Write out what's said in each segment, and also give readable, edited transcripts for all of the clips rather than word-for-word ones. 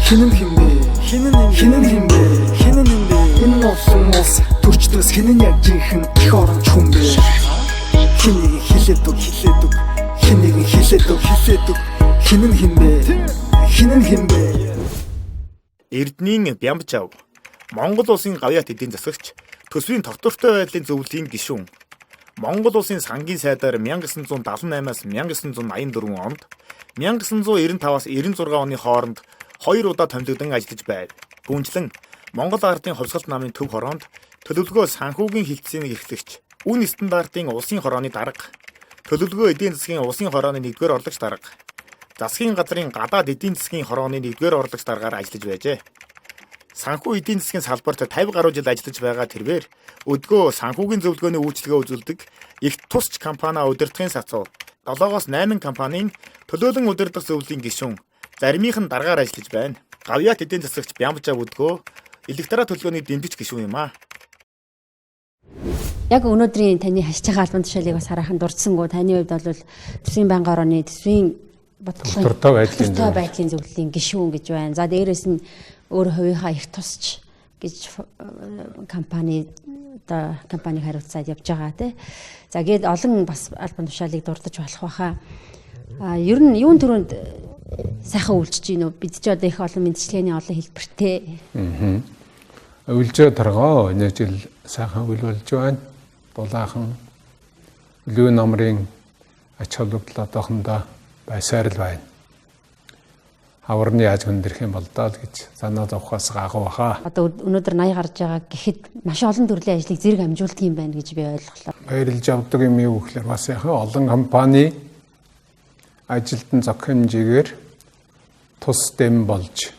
Хинэн химбэ хинэн химбэ энэ носон мос төрчдөөс хинэн яг жинхэн их оронч хүн бэ хэнийг хилээд үг хэнийг хилээд үг хинэн химбэ Эрдэнийн Бямбжав Монгол улсын гавьяат эдийн засагч төсвийн тогтвортой байдлын зөвлөлийн гишүүн Монгол улсын сангийн сайдаар 1978-аас 1984 онд 1995-аас 96 оны хооронд 2 удаа томилогдсон ажиллаж байв. Түүнчлэн Монгол ардын хувьсгалт намын төв хороонд төлөвлөгөө санхүүгийн хилцээний эрхлэгч, үн стандартын улсын хорооны дарга, төлөвлөгөө эдийн засгийн улсын хорооны 1-р орлогч дарга, засгийн газрын гадаад эдийн засгийн хорооны 1-р орлогч даргаар ажиллаж байжээ. Санхүү эдийн засгийн салбарт 50 гаруй жил ажиллаж байгаа тэрээр өдгөө санхүүгийн зөвлөгөөний үйлчилгээ үзүүлдэг их тусч компани удирдлагын сацуу 7-8 компанийн төлөөлөн удирдах зөвлөлийн гишүүн заримийнх нь даргаар ажиллаж байна. Гавьяат эдийн засагч Бямбжав өдгөө электраа төлөвлөгөөний дэмжигч гишүүн юм аа. Яг өнөөдрийн таны хашиж байгаа албан тушаалыг бас хараахан дурдсангүй таны хувьд бол төсвийн банк орооны төсвийн бодлогын байдлын зөвлөлийн гишүүн гэж байна. За дээрэс нь өөр хувийнхаа их тусч гэж компаниг хариуцаад явж байгаа тий. За гээд олон бас албан тушаалыг дурдж болох байхаа. Ер нь юун төрөнд сайхан үйлчж гинөө бид ч одоо их олон мэдчилгээний олон хэлбэртэй. Үйлчээ таргаа энэ жил сайхан үйл болж байна. Дулаахан Лүү намрын ач холбогдол одоохондоо байсаар л байна. Хаварны яаж хүндэрх юм бол даа гэж санаа зовхоос гагав баха. Одоо өнөөдөр 80 гарч байгаа гэхэд маш олон төрлийн ажлыг зэрэг амжуулдаг юм байна гэж би ойлголоо. Баярлж авдаг юм юу гэхээр бас яхаа олон компани ажилтан зохих хэмжээгээр тус дэм болж.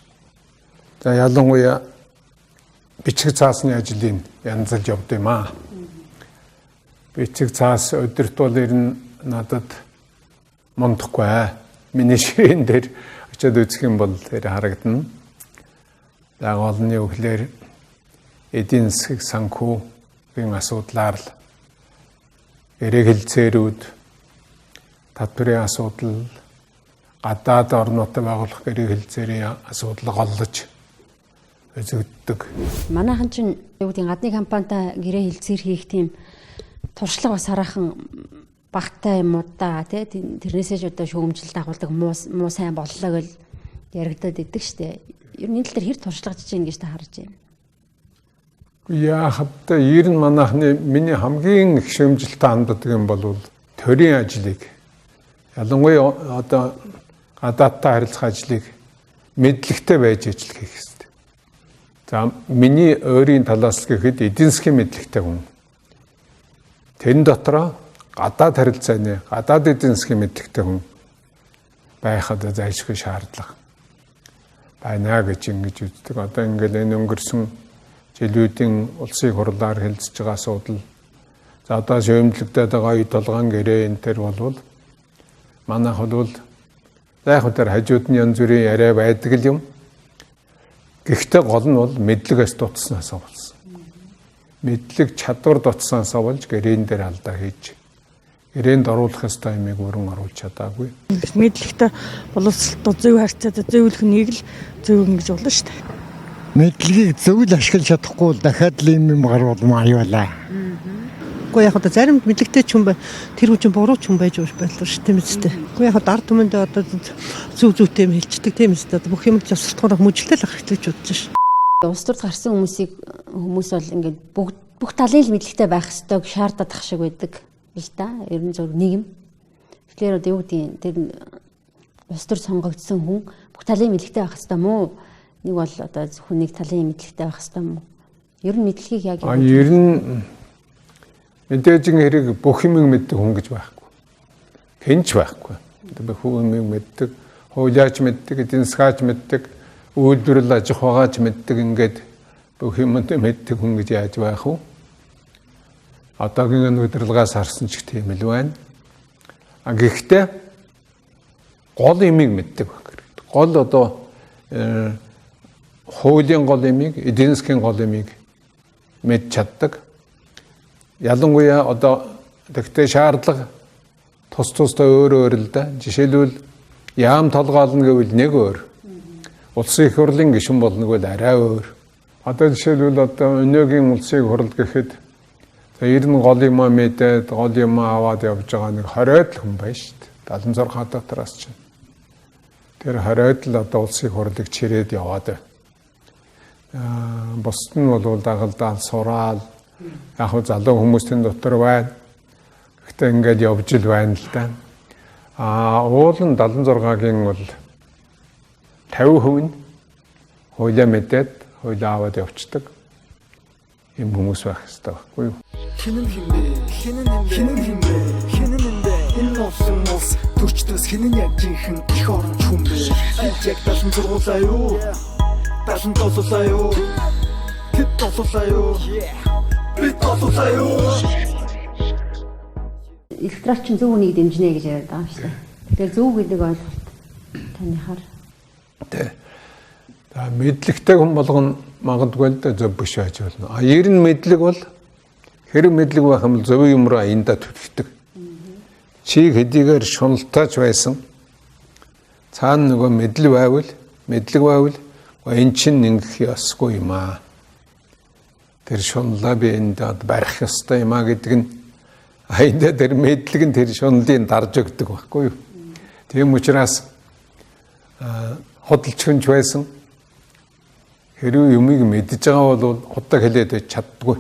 За ялангуяа бичиг цаасны ажлыг янзалж явд юм аа. Бичиг цаас өдөртөл ирнэ надад мундахгүй. Миний ширээн дээр очиод үзэх юм бол тэр харагдана. Яг олонний өглөөр эдийн засгийн санхүүгийн асуудлаар л эрэг хэлцээрүүд татврын асуудал гадаад орнуудад байгуулах эрэг хэлцээрийн асуудал голлож үзэгддэг. Манайхан чинь юу гэдэг гадны компанитай гэрээ хэлцээр хийх тийм туршлага бас хараахан багтай юм уу да тий тэрнээсээ ч одоо шүүмжлэлт агуулдаг муу сайн боллоо гэж яригадад идэг штэ. Ер нь энэ тал дээр хэр туршлагаж чинь гэж та харж байна. Яахад ер нь манайхны миний хамгийн их шүүмжлэлтэй ханддаг юм бол төрийн ажлыг ялангуяа одоо гадаадтай харилцах ажлыг мэдлэгтэй байж ажиллах хийх хэрэгтэй. За миний өөрийн талаас гэхэд эдийн засгийн мэдлэгтэй хүн. Тэрэн дотроо гадаад харилцааны гадаад эдийн засгийн мэдлэгтэй хүн байхад зайлшгүй шаардлага байна гэж ингэж үздэг. Одоо ингээл энэ өнгөрсөн жилүүдийн улсын хурлаар хэлцэж байгаа асуудал. За одоо шөөмжлөгдөд байгаа үй толгоон гэрээ энэ төр болвол манайх бол яг хөтөр хажууд нь янз бүрийн яриа байдаг л юм. Гэхдээ гол нь бол мэдлэгээс дутснаасаа болсон. Мэдлэг чадвар дутснаасаа болж гэрээн дээр алдаа хийж гэрээнд оруулах ёстой юмыг өрн оруулж чадаагүй. Мэдлэгтэй боловсролтой зөв харьцаатай зөвлөх нэг л зөв ингэж болно шүү дээ. Мэдлэгийг зөвл ашиглаж чадахгүй бол дахиад л юм гарвал аюулаа. Гэхдээ яг одоо зарим мэдлэгтэй ч юм бай тэр хүн чинь буруу ч юм байж байлаа шүү тийм үстэй. Гэхдээ яг ард түмэнд одоо зөв зүйтэй юм хэлцдэг тийм үстэй. Бүх юм зөвсөртгөр мөжилтэй л ах хэрэгтэй ч бодож шүү. Улс төрд гарсан хүмүүс бол ингээд бүх талын л мэдлэгтэй байх ёстойг шаарддаг шиг байдаг л да. Ер нь зөв нийгэм. Тэгэхээр одоо юу гэдэг тэр улс төрд сонгогдсон хүн бүх талын мэдлэгтэй байх ёстой мó? Нэг бол одоо зөвхөн нэг талын мэдлэгтэй байх ёстой мó? Ер нь мэдлэгийг яг ер нь мэдээж хэрэг бүх юм мэддэг хүн гэж байхгүй. Хинч байхгүй. Бүх юм мэддэг, хуулиач мэддэг, эдийн засгаач мэддэг, үйлдвэрлэл аж ахуйгаач мэддэг ингээд бүх юмд мэддэг хүн гэж яаж байх вэ? Одоогийн удирдлагаас харсан ч тийм л байна. Гэхдээ гол юмыг мэддэг байх хэрэгтэй. Гол одоо хуулийн гол юмыг, эдийн засгийн гол юмыг мэдж чаддаг. Ялангуяа одоо тэгтээ шаардлага тус тустай өөр л да. Жишээлбэл яам толгоолно гэвэл нэг өөр. улсын их хурлын гишүүн болно гэвэл арай өөр. Одоо жишээлбэл одоо өнөөгийн улсын их хурл гэхэд ер нь гол юм мэдээд гол юм аваад явж байгаа нэг 20-од л хүн байна шүү дээ. 76 дотроос чинь. Тэр 20-од л одоо улсын их хурлыг чирээд яваад байна. Бусд нь бол дагалдаал сураал яг хөө залуу хүмүүсийн дотор байна. Гэхдээ ингээд явж ил байна л да. Уулын 76-гийн бол 50% нь хуулиа мэдээд хуулиа аваад явцдаг юм хүмүүс байх хэрэгтэй байхгүй юу? Хинэн хинбэ энэ носон мос төрчдөөс хинэн яг жинхэнэ их оронч хүн бэ яг талан зургуулаа юу талан толуулаа юу тэд толуулаа юу би толуулаа юу Электролч зөв үнийг дэмжинэ гэж яриад байгаа юм шүү дээ. Тэгэхээр зөв гэдэг ойлголт танихаар мэдлэгтэй хүн болгоно магадгүй л да зөв биш байж болно. Ер нь мэдлэг бол хэрэг мэдлэг байх юм бол зөв юм руу аянда төлөвлөдөг. Чи хэдийгээр шуналтаач байсан цаана нөгөө мэдлэг байвал энэ чинь ингэх ёсгүй юм аа. Тэр шунлаа би энд барих ёстой юм аа гэдэг нь аянда тэр мэдлэг нь тэр шунлыг дарж өгдөг байхгүй юу? Тийм учраас хөдөлч хүнч байсан хэрэг юмыг мэдж байгаа бол удааг хэлээд чаддгүй.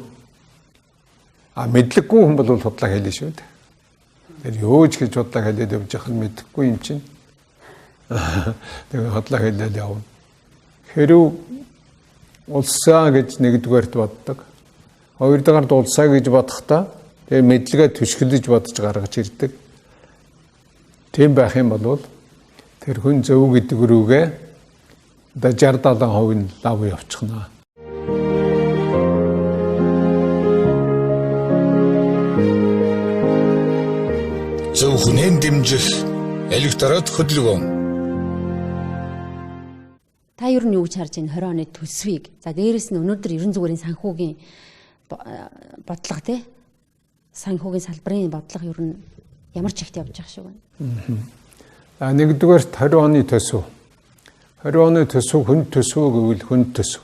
Мэдлэггүй хүн бол худлаа хэлнэ шүү дээ. Тэр юу ч гэж удааг хэлээд явж байгаа нь мэдэхгүй юм чинь. Тэгээ худлаа хэлээд явна. Хэрэг улсаа гэж нэгдүгээрт боддог. Хоёрдугаарт улсаа гэж бодохдоо тэгээ мэдлэгээ түшгэлж бодож гаргаж ирдэг. Тийм байх юм бол тэр хүн зөв гэдэг рүүгээ 60-70% нь лав явчихна. Зөв хүнэн дэмжих электорат хөдөлгөөн. Та ер нь юу гэж харж байна 20 оны төсвийг? За дээрэс нь өнөөдөр ерөн зүгээрийн санхүүгийн бодлого тий? Санхүүгийн салбарын бодлого ер нь ямар ч ихт явж байгаа шүү байна. Нэгдүгээр 20 оны төсөв. 20 оны төсөв хүн төсөв гэвэл хүн төсөв.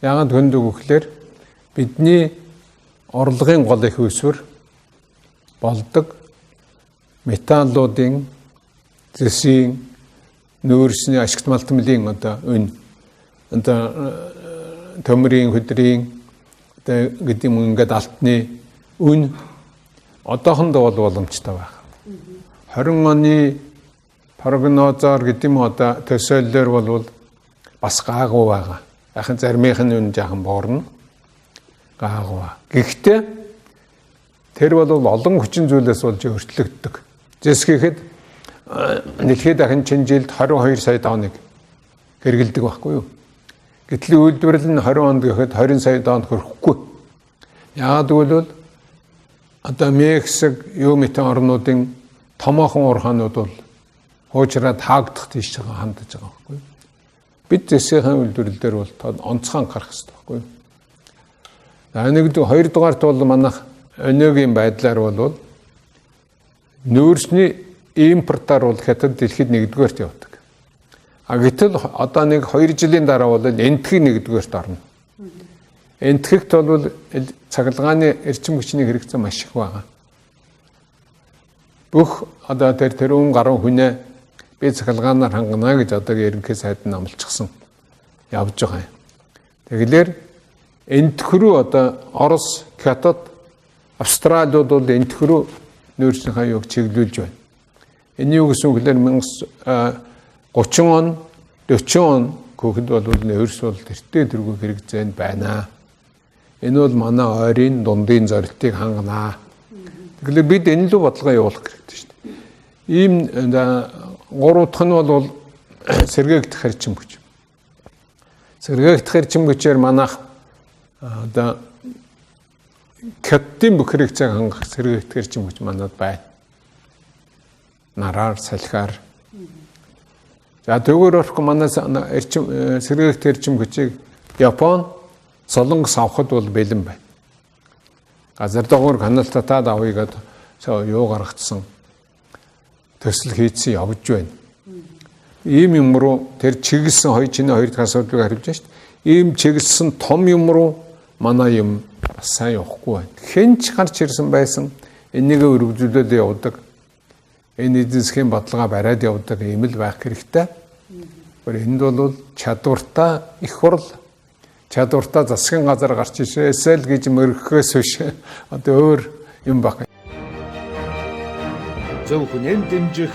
Яагаад хүнд гэвэл бидний орлогын гол их өсвөр болдог металлуудын зэсийн нүүрсний ашигт малтмлын одоо төмрийн хөдрийн гэдэг юм ингээд алтны үн одоохондоо бол боломжтой байх. 20 оны прогнозоор гэдэг юм одоо төсөөллөөр бол бас гаагүй байгаа. Яхан заримынх нь үн жаахан боорно. Гаагүй. Гэхдээ тэр бол олон хүчин зүйлээс болж өөрчлөгддөг. Жишээхэд дэлхийд дахин чинь жилд 22 сая тонныг хэрэгэлдэг байхгүй юу? Гэтэл үйлдвэрлэл нь 20 онд гэхэд 20 сая тонн хүрэхгүй. Яагаад гэвэл одоо Мексик, Юмитын орнуудын томоохон урхаанууд бол хуучраад хаагдах тийш хандаж байгаа байхгүй юу? Бид зэсийн үйлдвэрлэлээр бол онцгой анхаарах хэрэгтэй байхгүй юу? Хоёрдугаарт бол манайх өнөөгийн байдлаар бол нүүрсний импортоор бол хятад дэлхийд нэгдүгээрт явдаг. Гэтэл одоо нэг 2 жилийн дараа бол энтхийг нэгдүгээрт орно. Энтхэгт бол цахилгааны эрчим хүчний хэрэгцээ маш их байгаа. Бүх одоо тэр өн гаруй хүнээ би цахилгаанаар хангана гэж одоо ерөнхий сайд нь амлчихсан явж байгаа юм. Тэгэлэр энтхрүү одоо Орос, Хятад, Австралиуд бол энтхрүү нүүрснийхаа юуг чиглүүлж байна. Энэ юу гэсэн үг вэ? 30 он, 40 он гүхэд бол нүүрс бол тэртээ тэргүй хэрэгцээнд байна. Энэ бол манай ойрын дундын зорилтыг хангана. Тэгэхээр бид энэ лүү бодлого явуулах хэрэгтэй шүү дээ. Ийм 3 дахь нь бол сэргээгдэх хэрчим хүч. Сэргээгдэх хэрчим хүчээр манайх одоо Хятадын бүх хэрэгцээг хангах сэргээгдэх хэрчим хүч манад байна. Нараар, салхиар. За тэгвэл орох манай сэргээгдэх хэрчим хүчийг Япон, Солонгос авахд бол бэлэн байна. Газар доогоор канал татаад авъя гэдэг юу гаргацсан төсөл хийцэн явж байна. ийм юм руу тэр чиглэсэн чиний хоёр дахь асуудлыг хариулж шít. Ийм чиглэсэн том юм руу манай юм бас сайн явахгүй байна. Хэн ч гарч ирсэн байсан энийг өргөжүүлээд явдаг. Энэ эдийн засгийн бодлогоо бариад явдаг юм л байх хэрэгтэй. Энд бол чадвартай их хурл, чадвартай засгийн газар гарч ирсээ л гэж мөрөхөөс биш одоо өөр юм баг. Зөвхөн дэмжих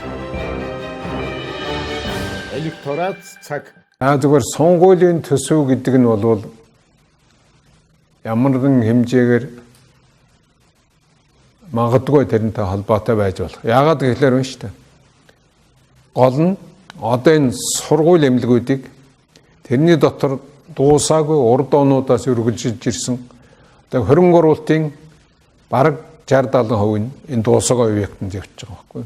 электорат цаг. Зүгээр сонгуулийн төсөв гэдэг нь бол ямар нэгэн хэмжээгээр магадгүй тэрнтэй холбоотой байж болох. Яагаад гэхээр байна шүү дээ. Гол нь одоо энэ сургууль эмнэлгүүдийг тэрний дотор дуусаагүй урд онуудаас үргэлжилж ирсэн одоо хөрөнгө оруулалтын бараг 60-70% нь энэ дуусаагүй объектанд явж байгаа байхгүй.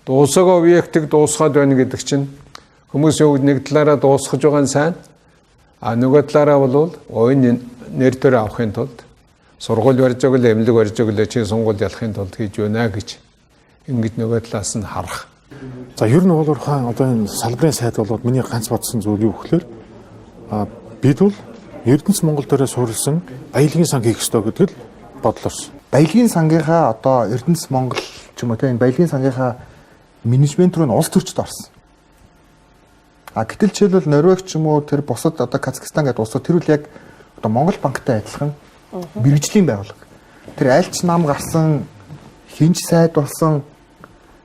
Дуусаагүй объектыг дуусгаад байна гэдэг чинь хүмүүс юу нэг талаараа дуусгаж байгаа нь сайн нөгөө талаараа бол ойн нэр төр авахын тулд сургууль барьж өгөл эмнэлэг барьж өгөл чи сонгуульд ялахын тулд хийж байна гэж ингэж нөгөө талаас нь харах. За ер нь бол хаан одоо энэ салбарын сайд болоод миний ганц бодсон зүйл юу гэхээр бид бол Эрдэнэс Монгол дээрээ суурилсан баялагын сан хийх ёстой гэдэг л бодлоорсон. Баялагын сангийнхаа одоо Эрдэнэс Монгол ч юм уу те энэ баялагын сангийнхаа менежмент рүү нь улс төрчд орсон. Гэтэл жишээлбэл Норвег ч юм уу тэр бусад одоо Казахстан гэдэг улсууд тэр үл яг одоо Монгол банктай адилхан мэрэгжлийн байгууллага. Тэр айлч нам гарсан хинч сайд болсон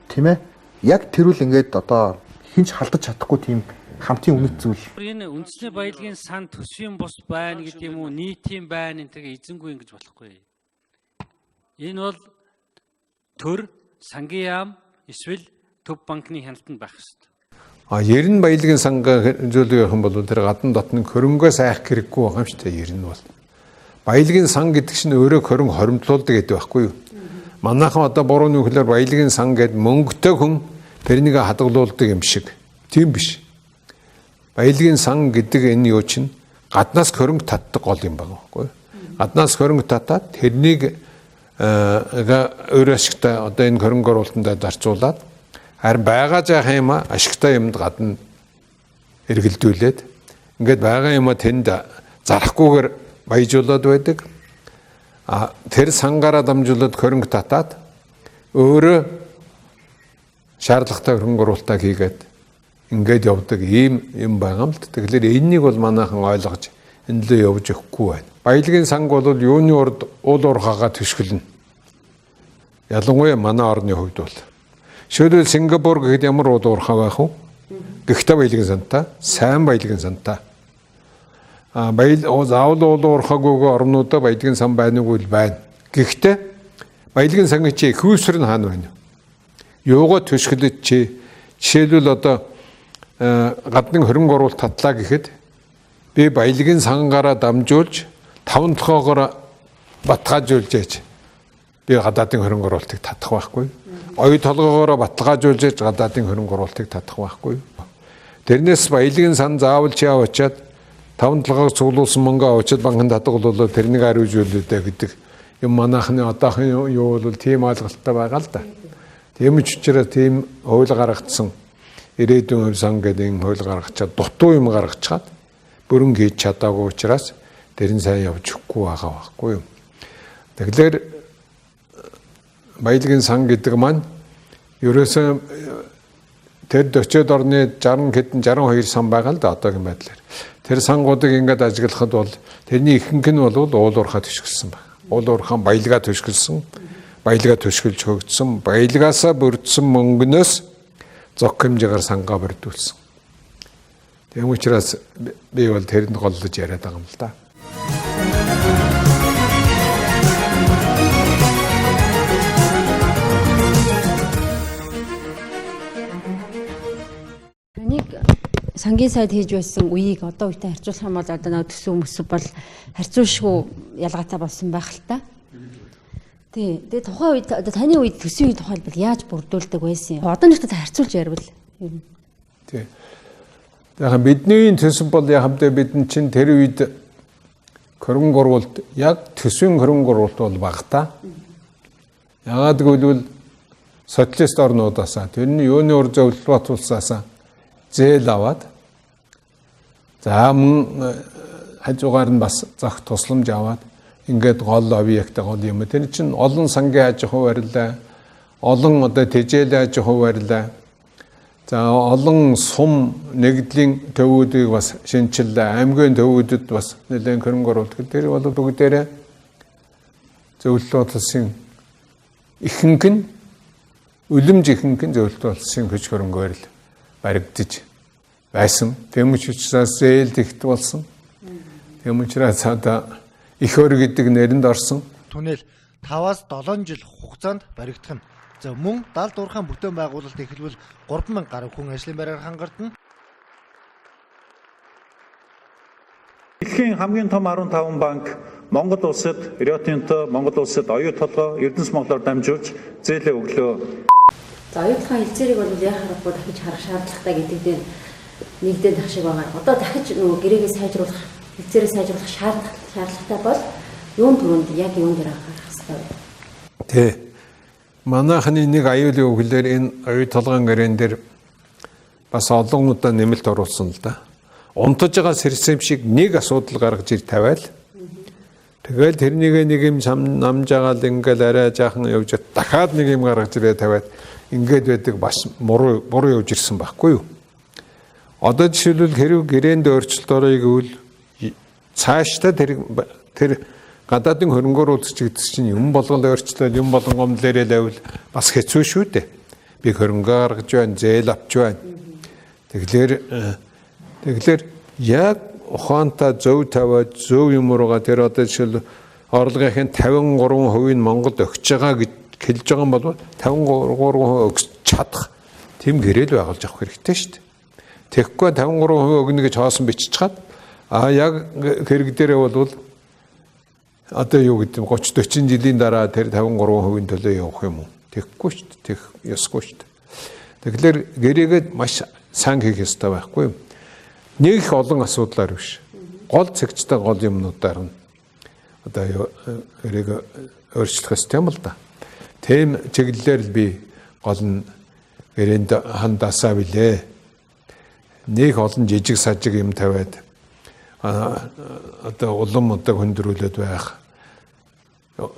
тийм ээ. Яг тэр үл ингээд одоо хинч халдаж чадахгүй тийм хамтын үнэт зүйл. Энэ үндэсний баялагын сан төсвийн бус байна гэдэг юм уу, нийтийн байна энэ эзэнгүй ингэж болохгүй. Энэ бол төр, сангийн яам, эсвэл төв банкны хяналтанд байх ёстой. Ер нь баялагын сангаа хэмжүүлэх юм бол тэр гадна дотны хөрөнгөө сайх хэрэггүй байгаа юм шүү дээ. Ер нь бол баялагын сан гэдэг чинь өөрөө хөрөнгө хоримтлуулдаг гэдэг байхгүй юу? Манайхан одоо буруу нөхлөөр баялагын сан гэдэг мөнгөтэй хүн тэрнийг хадгалуулдаг юм шиг. Тийм биш. Баялагын сан гэдэг энэ юу чинь гаднаас хөрөнгө татдаг гол юм байна байхгүй юу? Гаднаас хөрөнгө татаад тэрнийг өөр ашигтай одоо энэ хөрөнгө оруулалтанд зарцуулаад харин байгаа жаах юм ашигтай юмд гадна эргэлдүүлээд ингээд байгаа юм тэнд зарахгүйгээр баяжуулаад байдаг. Тэр сангаараа дамжуулаад хөрөнгө татаад өөрөө шаардлагатай хөрөнгө оруулалтаа хийгээд ингээд явдаг ийм юм байгаа юм л. Тэгэхээр энэнийг бол манайхан ойлгож энэ лөө явж өгөхгүй байна. Баялагын санг бол юуны урд уул уурхаагаа төшгөлнө. Ялангуяа манай орны хувьд бол шийдвэл Сингапур гэхэд ямар уул уурхаа байх вэ? Гэхдээ баялагын сантай, сайн баялагын сантай. Заавал уул уурхаагүйгээр орнуудаа баялагын сан байнгүй л байна. Гэхдээ баялагын сангийн чи хүйсвэр нь хаана байна? Юугаа төшгөлөж чи жишээлбэл одоо гадны хөрөнгө оруулалт татлаа гэхэд би баялагын сангаараа дамжуулж 5 толгоогоор баталгаажуулж яач би гадаадын хөрөнгө оруулалтыг татах байхгүй. Оюу толгоогоор баталгаажуулж гадаадын хөрөнгө оруулалтыг татах байхгүй. Тэрнээс баялагын сан заавал чи аваачаад 5 толгоог цуглуулсан мөнгө аваачаад банкнд хадгалуулаад тэрнийг хариужуулдаа гэдэг юм манайхны одоохон юу бол тийм ойлголттой байгаа л да. Тийм ч учраас тийм хууль гаргацсан ирээдүйн сан гэдэг хууль гаргачаад дутуу юм гаргачаад бүрэн хийж чадаагүй учраас тэр нь сайн явж өгөхгүй байгаа байхгүй юу. Тэгэхээр баялагын сан гэдэг маань ерөөсөө тэр 40-од орны 60 хэдэн 62 сан байгаа л да одоогийн байдлаар. Тэр сангуудыг ингээд ажиглахад бол тэрний ихэнх нь бол уул уурхаа төшгөлсөн байна. Уул уурхаа баялагаа төшгөлсөн, баялагаа төшгөлж хөгжсөн, баялагаасаа бүрдсэн мөнгнөөс зок хэмжээгээр сангаа бүрдүүлсэн. Тийм учраас би бол тэрэнд голлож яриад байгаа юм л да. Сангийн сайд хийж байсан үеийг одоо үетэй харьцуулах юм бол одоо нэг төсөв мөсөв бол харьцуулшгүй ялгаатай болсон байх л та. Тэгээ тухайн үед одоо таны үед төсвийн тухайлбал яаж бүрдүүлдэг байсан юм? Одоо нэгтэй харьцуулж ярил ер нь. Тий. Яг бидний төсөв бол яг бидэнд чинь тэр үед хөрөнгө оруулалт яг төсвийн хөрөнгө оруулалт бол багтаа. Яагаад гэвэл социалист орнуудаасаа тэрний юуны ур зөвлөлт батулсаасаа зээл аваад за мөн хажуугаар нь бас зах тусламж аваад ингээд гол объект гол юм. Тэр чинь олон сангийн аж ахуй барилаа, олон одоо тэжээлийн аж ахуй барилаа. За олон сум нэгдлийн төвүүдийг бас шинчиллээ. Аймгийн төвүүдэд бас нэлээд хөрөнгө оруулалт. Тэр бол бүгдээрээ зөвлөлт улсын ихэнх нь үлэмж ихэнх нь зөвлөлт улсын хүч хөрөнгөөр л баригдаж байсан. Тэм учраас зээл тэгт болсон. Тэм учраас одоо их өр гэдэг нэрэнд орсон. Түнэл 5-аас 7 жил хугацаанд баригдах нь. За мөн 70 дуурхайн бүтээн байгуулалт эхлвэл 3000 гаруй хүн ажлын байраар хангардана. Дэлхийн хамгийн том 15 банк Монгол улсад Риотинто, Монгол улсад оюу толгой Эрдэнэс Монголоор дамжуулж зээлээ өглөө. За оюутгын хэлцээрийг бол яах аргагүй дахиж харах шаардлагатай гэдэг дээр нэгдээд ах шиг байгаа. Одоо дахиж нөгөө гэрээгээ сайжруулах, хэлцээрээ сайжруулах шаардлагатай бол юун түрүүнд яг юун дээр анхаарах хэрэгтэй вэ? Тэ. Манайхны нэг аюулын өглөөр энэ оюу толгойн гэрээн дээр бас олон удаа нэмэлт оруулсан л да. Унтаж байгаа сэрсэм шиг нэг асуудал гаргаж ир тавиал. Тэгэл тэрнийг нэг юм намж байгаа л ингээл арай жаахан явж дахиад нэг юм гаргаж ирээ тавиад ингээд байдаг бас буруу явж ирсэн байхгүй юу? Одоо жишээлбэл хэрэг гэрээнд өөрчлөлт орё гэвэл цаашдаа тэр гадаадын хөрөнгөөр үзэгдэж чинь юм болгон өөрчлөлт юм болгон гомдлээрээ лавл бас хэцүү шүү дээ. Би хөрөнгө гаргаж байна, зээл авч байна. Тэгэхээр яг ухаантай зөв тавиад зөв юм руугаа тэр одоо жишээл орлогын 53% нь Монголд өгч байгаа гэж хэлж байгаа юм бол 53% өгч чадах тийм гэрэл байгуулж авах хэрэгтэй шүү дээ. Тэгэхгүй 53% өгнө гэж хоосон бичиж чад яг хэрэг дээрээ бол одоо юу гэдэг 30-40 жилийн дараа тэр 53%-ийн төлөө явах юм уу? Тэгэхгүй шүү дээ. Тэгэх ёсгүй шүү дээ. Тэгэхээр гэрээгээ маш сайн хийх ёстой байхгүй юу? Нэг их олон асуудлаар биш. Гол цэгцтэй гол юмнуудаар нь одоо эрэг өөрчлөх ёстой юм л да. Тийм чиглэлээр л би гол нь гэрээнд хандаасаа билээ. Нэг олон жижиг сажиг юм тавиад одоо улам одоо хөндрүүлээд байх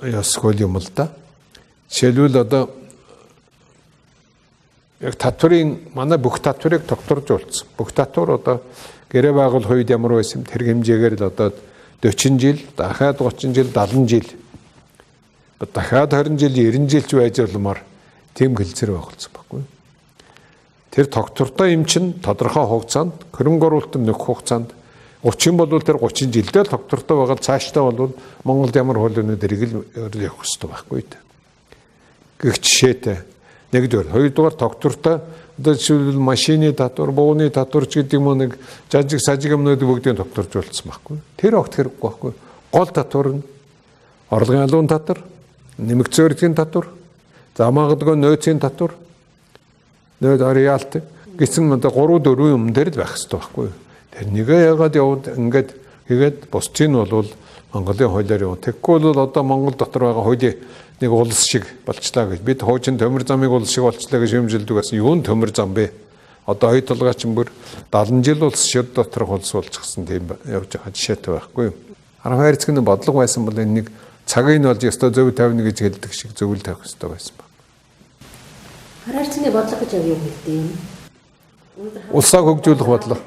ёсгүй юм л да. Жишээлбэл одоо яг татврын манай бүх татврыг докторжуулсан. Бүх татвар одоо гэрээ байгуулах үед ямар байсан тэр хэмжээгээр л одоо 40 жил, дахиад 30 жил, 70 жил, дахиад 20 жил, 90 жилч байж болмоор тийм хэлцэр байгуулсан байхгүй. Тэр доктортой юм чинь тодорхой хугацаанд хөрөнгө оруулалтын нөх хугацаанд 30 бол тэр 30 жилдээ л доктортой байгаа цаашдаа бол Монголд ямар хууль өнөдрийг л явах хэрэгтэй байхгүй. Гэх жишээтэй нэгдүгээр, хоёрдугаар доктортой одоо жишээлбэл машины татвар, бууны татвар ч гэдэг юм нэг жажиг сажиг юмнууд бүгдийг докторжуулсан байхгүй. Тэр огт хэрэггүй байхгүй. Гол татвар нь орлогын алуун татвар, нэмэгдсэн өртгийн татвар, за магадгүй нөөцийн татвар, нөөц ариалт гэсэн одоо 3-4 юм дээр л байх хэрэгтэй байхгүй. Тэр нэгэ ягаад яваад ингээд хийгээд бусдын бол Монголын хуулиар юу. Тэгэхгүй бол одоо Монгол дотор байгаа хуулийн нэг улс шиг болчлаа гэж бид хуучин төмөр замыг улс шиг болчлаа гэж юмжилдэг бас юун төмөр зам бэ? Одоо оюу толгой ч бүр 70 жил улс шид доторх улс болчихсон тийм явж байгаа жишээтэй байхгүй юу? Арга хайрцагны бодлого байсан бол энэ нэг цагийг нь олж ёстой зөв тавина гэж хэлдэг шиг зөвл тавих ёстой байсан ба. Хараарцны бодлого гэж юу хэлдэг юм? Улсаа хөгжүүлэх бодлого.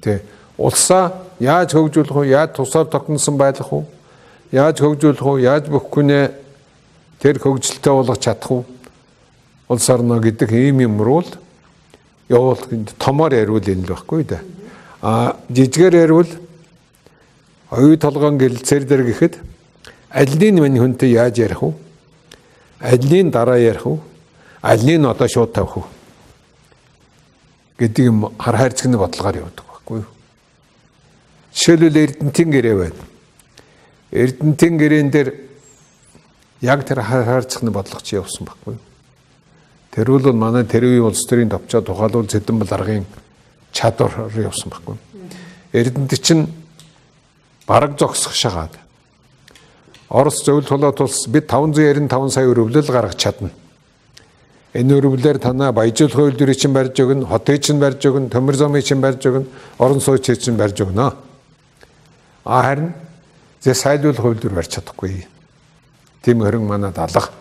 Тий. Улсаа яаж хөгжүүлэх вэ? Яаж тусаар тогтносон байх вэ? Яаж хөгжүүлэх вэ? Яаж бүхгүнээ тэр хөгжилтэй болгож чадах вэ? Улс орно гэдэг ийм юм руу л явуулах томоор яриул энэ л байхгүй да. Жижигээр яриул оюу толгойн гэлцээр дээр гэхэд алины минь хүнтэй яаж ярих вэ? Алины дараа ярих вэ? Алины одоо шууд тавих вэ? Гэдэг юм хар хайрцагны бодлогоор явдаг байхгүй юу? Жишээлбэл Эрдэнэтийн гэрээ байна. Эрдэнэтийн гэрээн дээр яг тэр хайрцагны бодлого чи явсан байхгүй юу? Тэр бол манай тэр үеийн улс төрийн товчоо тухайлбал Цэдэнбал аргын чадвар явсан байхгүй юу? Эрдэнэт чинь бараг зогсох шагаад. Орос зөвлөлт тулаад тулс бид 595 сая өрөвлөл гаргаж чадна. Энэ өрөвлөөр танаа баяжуулах үйлдвэрийг чинь барьж өгнө, хотыг чинь барьж өгнө, төмөр замыг чинь барьж өгнө, орон сууцыг чинь барьж өгнө. Харин сайдуулах үйлдвэр барьж чадахгүй. Тийм хөрөнгө манад алга.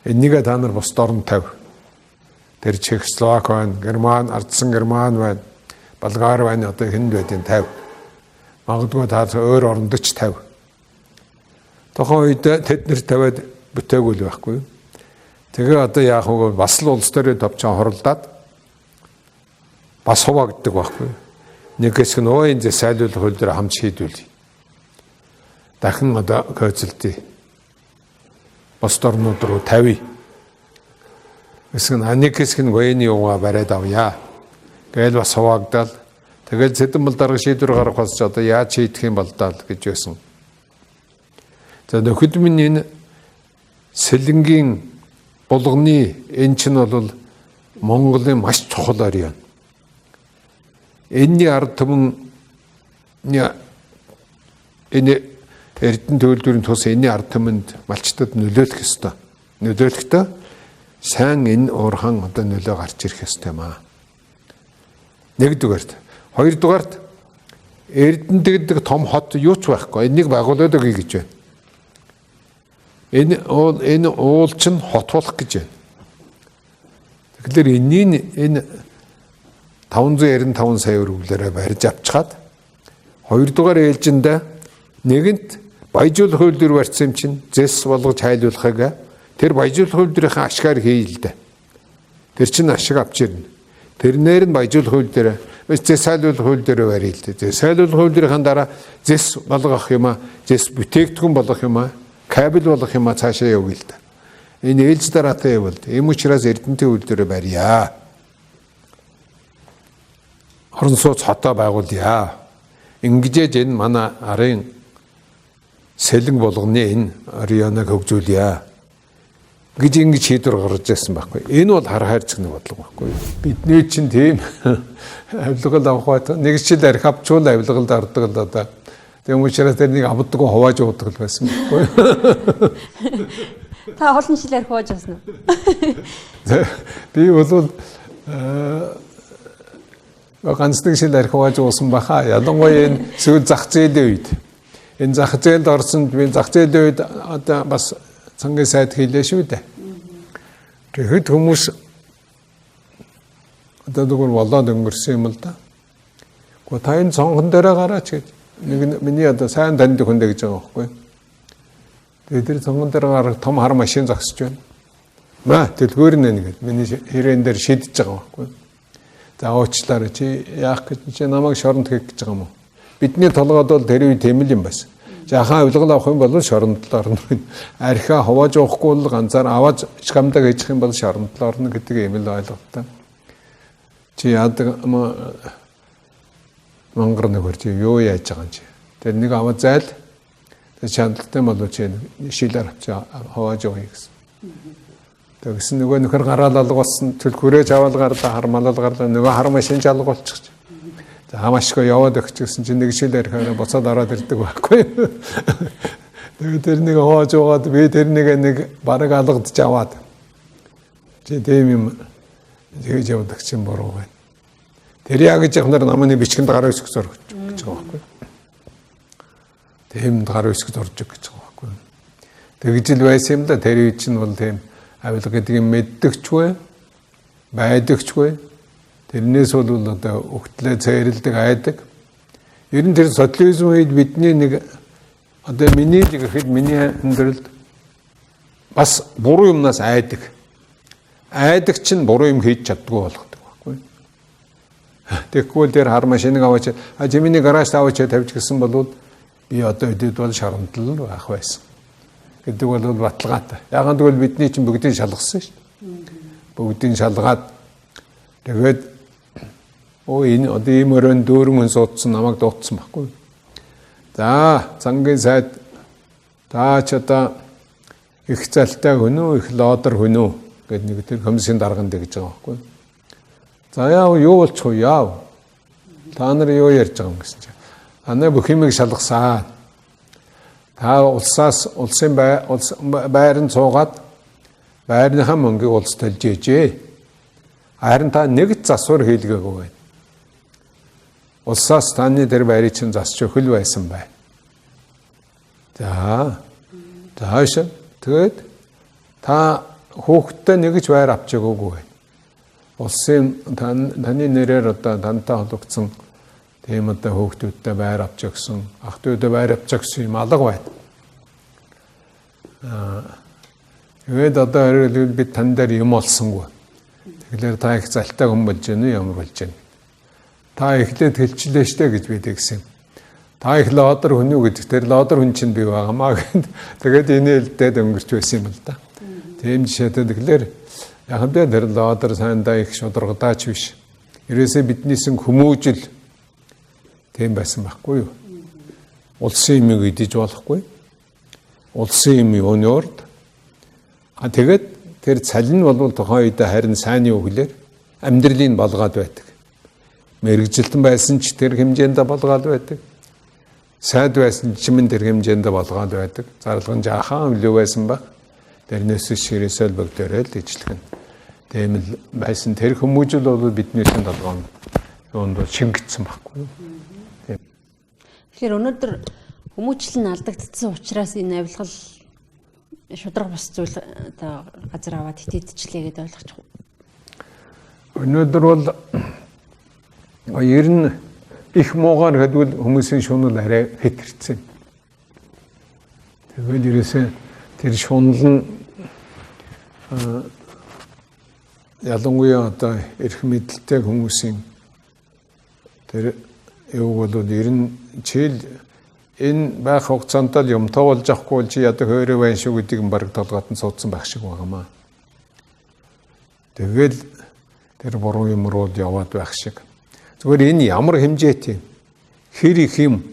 Энийгээ та нар бусд орнд тавь. Тэр Чехословак байна, Герман, ардсан Герман байна, Болгар байна, одоо хэнд байдیں۔ Тавь. Магадгүй та өөр оронд ч тавь. Тухайн үед тэд нэр тавиад бүтээгүй л байхгүй. Тэгээ одоо яах вэ? Бас л улс төрийн товчон хоролдоод бас хуваагддаг байхгүй. Нэг хэсэг нь өөний засайлуулах үйлдвэр хамт шийдүүлээ. Дахин одоо көөцөлтий. Бос орнууд руу тавья. Хэсэг нь нэг хэсэг нь өөний угаа бариад авъя. Гээл бас хуваагдаад тэгэл Сэдэн дарга шийдвэр гаргах болж одоо яаж шийдэх юм бол даа гэж байсан. За нөхөд минь энэ сэлэнгийн булганы энэ чинь бол Монголын маш чухал арь юм. Энэний ард түмэн энэ Эрдэнэ төлөвлөрийн тус энэний ард түмэнд малчтад нөлөөлөх ёстой. Нөлөөлөхдөө сайн энэ уурхан одоо нөлөө гарч ирэх ёстой юм аа. Нэгдүгээрт, хоёрдугаарт Эрдэнэ гэдэг том хот юу ч байхгүй. Энийг байгуулад өгье гэж байна. Энэ уул чинь хот болох гэж байна. Тэгэхээр энэ 595 сая өргөлөөрөө барьж авчихад хоёрдугаар ээлжиндээ нэгэнт баяжуулах үйлдвэр барьсан юм чинь зэс болгож хайлуулахыг тэр баяжуулах үйлдвэрийн ашгаар хийе л дээ. Тэр чинь ашиг авч ирнэ. Тэрнээр нь баяжуулах үйлдвэр зэс хайлуулах үйлдвэр барья л дээ. Зэс хайлуулах үйлдвэрийн дараа зэс болгох юм аа, зэс бүтээгдэхүүн болгох юм аа, кабель болгох юм аа цаашаа явъя л дээ. Энэ ээлж дараатай явбал ийм учраас Эрдэнэтийн үйлдвэрээ барья. Орон сууц хотоо байгуулъя. Ингэж энэ манай арын сэлэн болгоны энэ районыг хөгжүүлъя. Ингэж шийдвэр гаргаж ирсэн байхгүй. Энэ бол хар хайрцаг нэг бодлого байхгүй. Бидний чинь тийм авилгал авах бай. Нэг жил арх авчвал авилгалд ордог л одоо. Тийм учраас тэр нэг авдаггүй хувааж уудаг л байсан байхгүй. Та олон жилээр хувааж авсан уу? Би бол ганц нэг жил арх хувааж уусан баха. Ялангуяа энэ сүүл зах зээлийн үед. Энэ зах зээлд орсонд би зах зээлийн үед одоо бас цангийн сайд хийлээ шүү дээ. Тэгэхэд хүмүүс одоо зүгээр болоод өнгөрсөн юм л да. Гэхдээ та энэ цонхон дээр гараач гэж нэг миний одоо сайн танд хүндэ гэж байгаа байхгүй. Тэгээд тэр цонхон дээр гарах том хар машин зогсож байна. Маа дэлгүүр нэ гэж миний хэрээн дээр шидэж байгаа байхгүй. За уучлаарай чи яах гэж чи намайг шоронд хийх гэж байгаа юм уу? Бидний толгойд бол тэр үе тийм л юм байсан. Жаахан авилгал авах юм бол шоронд орно. Архиа хувааж уухгүй бол ганцаар аваад шкамдаг хийх юм бол шоронд орно гэдэг юм л ойлголттой. Чи яадаг мангар нэг чи юу яаж байгаа юм чи. Тэр нэг аваад зайл. Тэр чандалтай бол чи шилээр авчаа хувааж ууя гэсэн. Тэгсэн нөгөө нөхөр гараал алгуулсан төлхөрөөж аваад гарлаа хармалал гарлаа нөгөө хар машин жалг болчихчих. За хамаашгүй яваад өгч гэсэн чинь нэг шилээр хараа буцаад ороод ирдэг байхгүй. Тэгээд тэр нэг хоож угаад би тэр нэг бараг алгадж аваад. Чи тийм юм тэгж явдаг чинь буруу байна. Тэр яг гэж ихнэр намны бичгэнд гараа өсгөж орж гэж байгаа байхгүй. Тийм гараа өсгөж орж гэж байгаа байхгүй. Тэгж л байсан юм да. Тэр үе чинь бол тийм авилга гэдэг юм мэддэгчгүй байдагчгүй. Тэрнээс бол одоо өгтлээ цайралдаг айдаг. Ер нь тэр социализм үед бидний нэг одоо миний гэхэд миний амьдралд бас буруу юмнаас айдаг. Айдаг чинь буруу юм хийж чаддгүй болгодог байхгүй. Тэгэхгүй тэр хар машиныг аваач жимний гараж аваач тавьж гисэн бол би одоо өдөөд бол шарамтлал байх байсан. Гэдэг бол баталгаатай. Яагаад гэвэл бидний чинь бүгдийг шалгасан шүү дээ. Бүгдийг шалгаад тэгээд энэ одоо ийм өрөөнд дөрвөн хүн суудсан намайг дуудсан байхгүй. За цангийн сайд та ч одоо их залтай хүн үү, их лодор хүн үү гэдэг нэг тэр комиссийн дарганд гэж байгаа байхгүй. За яав юу болчих вэ яав? Та нар юу ярьж байгаа юм гэсэн чинь. Анаа бүх юмыг шалгасан. Та улсын байранд суугаад байрныхаа мөнгийг улс төлж ээжээ. Харин та нэг засвар хийлгээгүй байна. Улсаас таны дээр байрыг чинь засч өгөх байсан бай. Зааш тэгээд та хүүхдтэй нэгж байр авч өгөөгүй байна. Улсын таны нэрээр одоо тантай холбогдсон тийм одоо хүүхдүүдтэй байр авч өгсөн, ах トゥ удаа байр авч өгсөн юм алга байна. Тэгээд одоо бид тань дээр юм олсонгүй. Тэгэхээр та их залтай хүн болж байна уу, ямар болж байна? Та эхлээд хэлчлээ штэ гэж бид гэсэн. Та их лодор хүн үү гэдэг. Тэр лодор хүн чинь бий байгаамаа гэд. Тэгээд инээлдээд өнгөрч байсан юм л да. Тийм жишээтэй тэгэхээр яг л тэр лодор сайндаа их шударгадаач биш. Ерөөсөө биднийсэн хүмүүжил тийм байсан байхгүй юу? Улсын юмыг идэж болохгүй. Улсын юм юуны урд. Тэгээд тэр цалин бол тухайн үед харин сайнны өглөөр амьдралыг болгоод байдаг. Мэргэжилтэн байсан ч тэр хэмжээнд болгоод байдаг. Сайд байсан ч тэр хэмжээнд болгоод байдаг. Зарлагын жаахан өлөө байсан баг. Тэрнээс ширээсэл бүгдээрээ л ижлэгэн. Тийм л байсан тэр хүмүүжил бол биднээс толгоон юунд шингэцсэн байхгүй. Тэгэхээр өнөөдөр хүмүүжил нь алдагдсан учраас энэ авилгал шудраг бус зүйл одоо газар аваад итэдчлээ гэдээ ойлгож байна. Өнөөдөр бол ер нь их муугаар хэдвэл хүмүүсийн шунал арай хэтэрсэн. Тэгвэл ерөөсөө тэр шунал нь ялангуяа одоо эрх мэдэлтэй хүмүүсийн тэр юу бол ер нь чийл энэ байх хугацаанд л юм тоолж авахгүй чи ядаа хөөрөө байна шүү гэдгийг баг толгойд нь суудсан байх шиг байгаамаа. Тэгэл тэр буруу юм руу яваад байх шиг. Зүгээр энэ ямар хэмжээтэй хэр их юм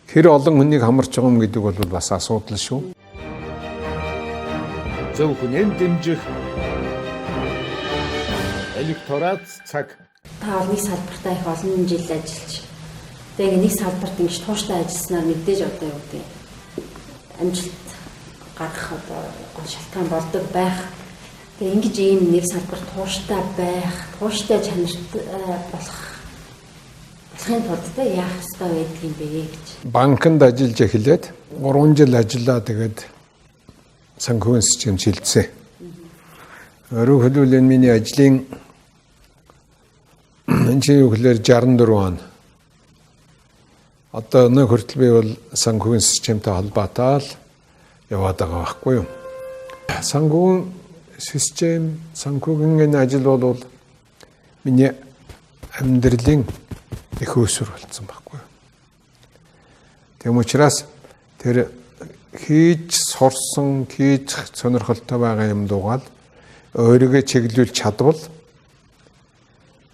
хэр олон хүнийг хамарч байгаа юм гэдэг бол бас асуудал шүү. Зөвхөн дэмжих электорат цаг та олонний салбартаа их олон жил ажиллаж тэгээд нэг салбарт ингэж тууштай ажилласнаар мэдээж одоо юу гэдэг амжилт гарах одоо гол шалтгаан болдог байх. Тэгээд ингэж ийм нэг салбарт тууштай байх, тууштай чанартай болохын тулд яах ёстой байдаг юм бэ гэж. Банкнд ажиллаж эхлээд 3 жил ажиллаа тэгээд санхүүгийн систем шилжсэн. Өөрөөр хэлбэл энэ миний ажлын энэ чинь үгээр 64 он. Одоо нэг хүртэл би бол санхүүгийн системтэй холбоотой л яваад байгаа байхгүй юу. Санхүүгийн систем, санхүүгийн ажил бол миний амьдралын их өсвөр болсон байхгүй юу. Тэгм учраас тэр хийж сурсан, хийж сонирхолтой байгаа юм дуугаад өөрийгөө чиглүүлж чадвал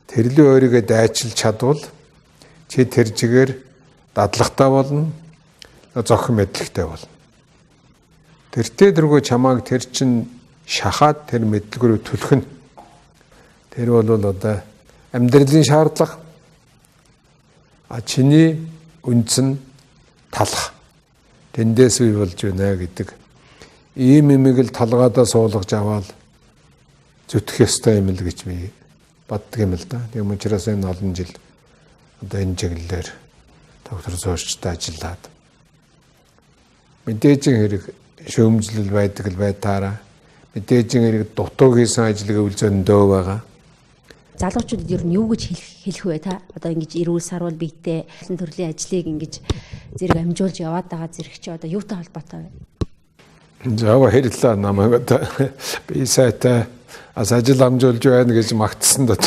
тэрлээ өөрийгөө дайчилж чадвал чи тэр чигээр дадлагтай болно, зохин мэдлэгтэй болно. Тэртээ дэргөө чамааг тэр чин шахаад тэр мэдлэг рүү түлхэнэ. Тэр бол одоо амьдралын шаардлага. Чиний үндсэн талах. Тэндээс бий болж байна гэдэг. Ийм имийг л талгаадаа суулгаж аваад зүтгэх ёстой юм л гэж би боддог юм л да. Тийм учраас энэ олон жил одоо энэ чиглэлээр доктор зоочтой ажиллаад мэдээж хэрэг шөөмжлөл байдаг л байтаараа мэдээж хэрэг дутуу хийсэн ажлыг өвлзөндөө байгаа. Залуучуудад ер нь юу гэж хэлэх вэ та? Одоо ингэж эрүүл сарвал биетэй олон төрлийн ажлыг ингэж зэрэг амжуулж яваад байгаа зэрэг чи одоо юутай холбоотой вэ? Жава хэллээ намайг одоо би сайтай аз ажил амжуулж байна гэж магтсан да.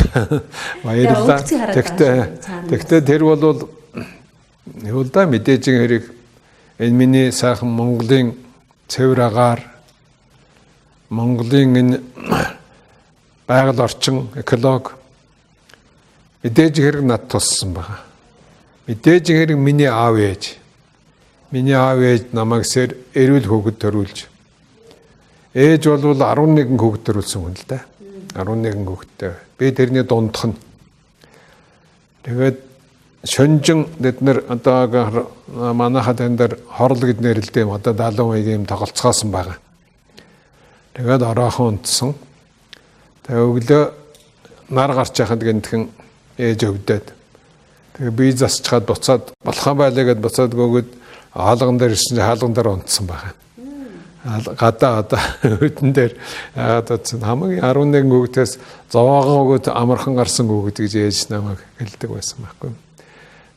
Баярлалаа. Тэгтээ тэр бол юу да мэдээж хэрэг энэ миний сайхан Монголын цэвэр агаар Монголын энэ байгаль орчин эколог мэдээж хэрэг над туссан байгаа. Мэдээж хэрэг миний аав ээж намайг эрүүл хөвгөд төрүүлж. Ээж бол 11 хөвгөд төрүүлсэн хүн л да. 11 хөвгөдтэй. Би тэрний дундх нь. Тэгээд шөнжин бид нар одоо манайхад энэ дэр хорл гэд нэрлэдэг юм одоо 70% юм тоглолцоосон байгаа. Тэгээд ороохон унтсан. Тэгээ өглөө нар гарч яхад гэнтхэн ээж өвдөд. Тэгээ би засчаад буцаад болохоо байлаа гэд буцаад гөөгд хаалган дээр ирсэн чинь хаалган дээр унтсан байгаа. Гадаа өдөн дээр атсан хамгийн 11 гүгтээс зовоогоо өгöd амархан гарсан гүгд гэж ээж намайг гэлдэг байсан байхгүй.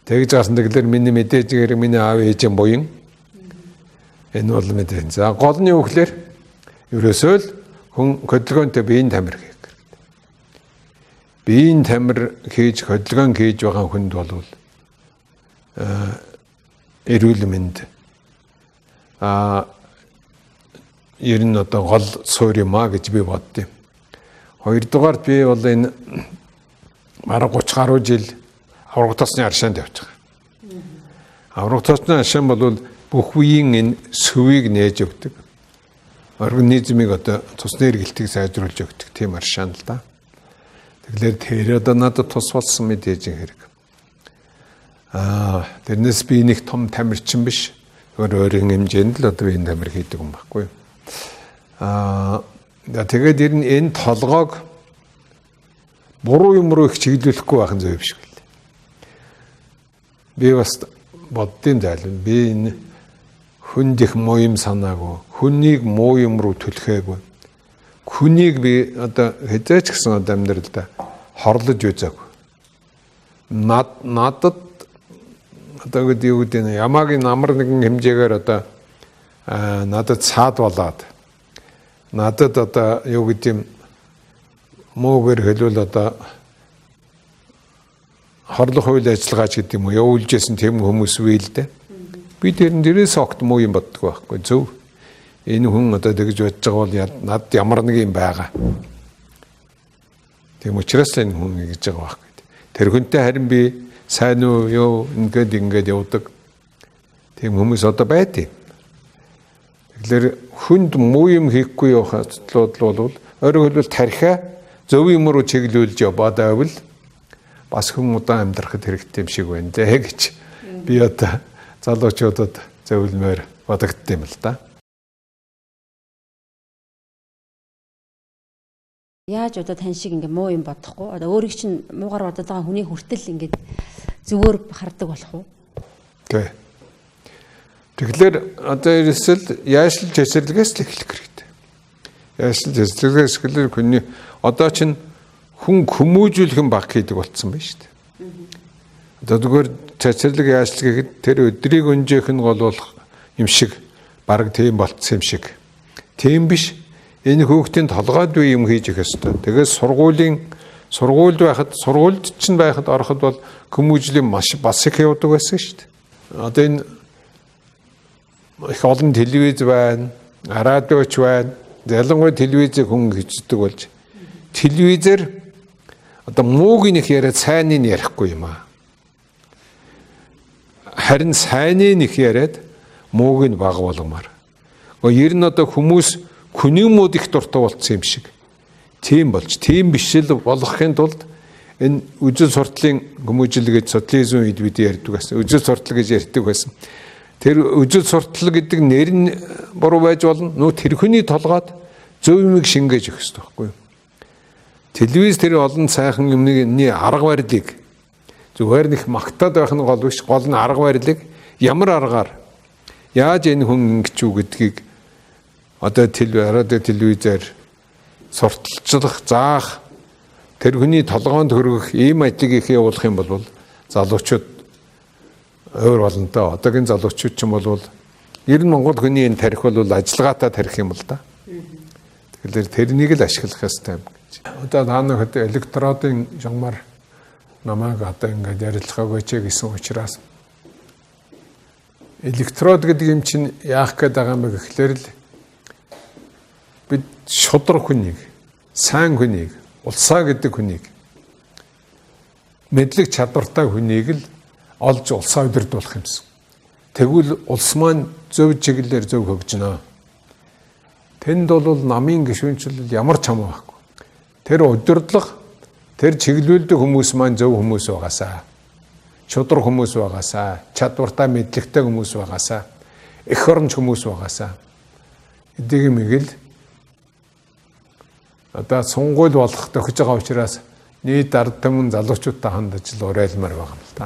Тэгж гарсан тэглэр миний мэдээжгээр миний аав ээжийн буян энэ бол мэдэн. За гол нь юу гэхээр ерөөсөө л хүн хөдөлгөөнтэй биеийн тамир хийх хэрэгтэй. Биеийн тамир хийж хөдөлгөөн хийж байгаа хүнд бол эрүүл мэнд ер нь одоо гол суурь юм а гэж би боддیں۔ Хоёрдугаард би бол энэ бараг 30 гаруй жил авраг тосны аршаанд явж байгаа. Авраг тосны аршаан бол бүх үеийн энэ сүвийг нээж өгдөг. Организмыг одоо цусны эргэлтийг сайжруулж өгдөг тийм аршаан л да. Тэгэхээр тэр одоо надад тус болсон мэдээж хэрэг. Тэрнээс би нэг том тамирчин биш. Өөрийн хэмжээнд л одоо энэ тамир хийдэг юм байхгүй. Тэгээд ер нь энэ толгойг буруу юм руу их чиглүүлэхгүй байх нь зөв биш гэлээ. Би бас боддیں۔ Зайлан би энэ хүнд их муу юм санаагүй, хүнийг муу юм руу түлхээгүй. Хүнийг би одоо хэзээч гэсэн одоо амьдралдаа хорлож үзээгүй. Надад одоо гэдэг нь ямаагийн амар нэгэн хэмжээгээр одоо надад цаад болоод надад одоо юу гэдэг юм муугэр хэлвэл одоо хорлох хууль ажиллагаач гэдэг юм уу явуулжсэн тийм хүмүүс үйл дээ. Би дээрээс огт муу юм боддог байхгүй зөв. Энэ хүн одоо тэгж бодож байгаа бол над ямар нэг юм байгаа. Тийм учраас энэ хүн ингэж байгаа байхгүй. Тэр хүнтэй харин би сайн уу юу ингээд явдаг. Тийм хүмүүс одоо байдیں۔ Тэгэхээр хүнд муу юм хийхгүй явах асуудлууд бол өөрөөр хэлбэл тархиа зөв юм руу чиглүүлж яваад байвал бас хүн удаан амьдрахад хэрэгтэй юм шиг байна дээ гэж би одоо залуучуудад зөвлөмөр бодогдсон юм л да. Яаж одоо тань шиг ингээ муу юм бодохгүй одоо өөрийг чинь муугар бодоод байгаа хүний хүртэл ингээ зүгээр хардаг болох уу? Тий. Тэгэхээр одоо ерөөсөл яашлж цэцэрлэгээс л эхлэх хэрэгтэй. Яашлж цэцэрлэгээс эхлэх хүний одоо чинь хүн хүмүүжүүлэх баг хийдэг болцсон байна шүү дээ. Одоо зүгээр цэцэрлэг яашлж гэхэд тэр өдрийг өнжих нь бол юм шиг баг тийм болцсон юм шиг. Тийм биш. Энэ хүүхдийн толгойд үе юм хийж их ёстой. Тэгээд сургуульд байхад сургуульд чинь байхад ороход бол хүмүүжлийн бас их явдаг байсан шүү дээ. Одоо энэ их олон телевиз байна, радиоч байна. Ялангуяа телевизийг хүн хийдэг болж телевизээр одоо мууг нэг яриад сайныг ярихгүй юм аа. Харин сайныг нэг яриад мууг нь бага болгомоор. Ер нь одоо хүмүүс хүний мууд их дуртай болцсон юм шиг. Тийм болж, тийм биш л болгохын тулд энэ үжил суртлын хүмүүжил гэж социализм үед бид ярьдаг байсан. Үжил суртал гэж ярьдаг байсан. Тэр үжил суртал гэдэг нэр нь буруу байж болно. Нөө тэр хүний толгойд зөв юмыг шингээж өгөх хэрэгтэй байхгүй юу? Телевиз тэр олон сайхан юмны арга барилыг зүгээр нэг магтаад байх нь гол биш. Гол нь арга барилыг ямар аргаар яаж энэ хүн ингэж үү гэдгийг одоо телевизээр сурталчлах, заах, тэр хүний толгоонд хөргөх ийм ажлыг их явуулах юм бол залуучууд өөр болонтой. Одоогийн залуучууд ч юм бол ер нь Монгол хүний энэ тарих бол ажиллагаатай тарих юм л да. Тэгэхээр тэрнийг л ашиглах хэрэгтэй юм гэж. Одоо таанах электродын жагмар намайг одоо ингээд ярилцлага өгөөч гэсэн учраас электрод гэдэг юм чинь яах гээд байгаа юм бэ гэхлээр л бид шудраг хүнийг, сайн хүнийг, улсаа гэдэг хүнийг, мэдлэг чадвартай хүнийг л олж улсаа удирдуулах юмсан. Тэгвэл улс маань зөв чиглэлээр зөв хөгжнө. Тэнд бол намын гишүүнчлэл ямар ч хамаа байхгүй. Тэр удирдлага, тэр чиглүүлдэг хүмүүс маань зөв хүмүүс байгаасаа, шудраг хүмүүс байгаасаа, чадвартай мэдлэгтэй хүмүүс байгаасаа, эх оронч хүмүүс байгаасаа. Эдгээр мэгэл одоо сунгуйл болох тохиж байгаа учраас нийт ард түмэн залуучуудтай хандаж л уриалмаар байгаа юм л та.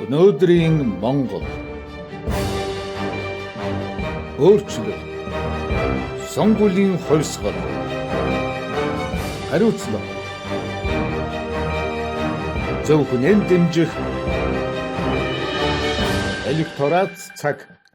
Өнөөдрийн Монгол өөрчлөлт, сонгуулийн хувьсгал, хариуцлага, зөвхөн дэмжих электорат цаг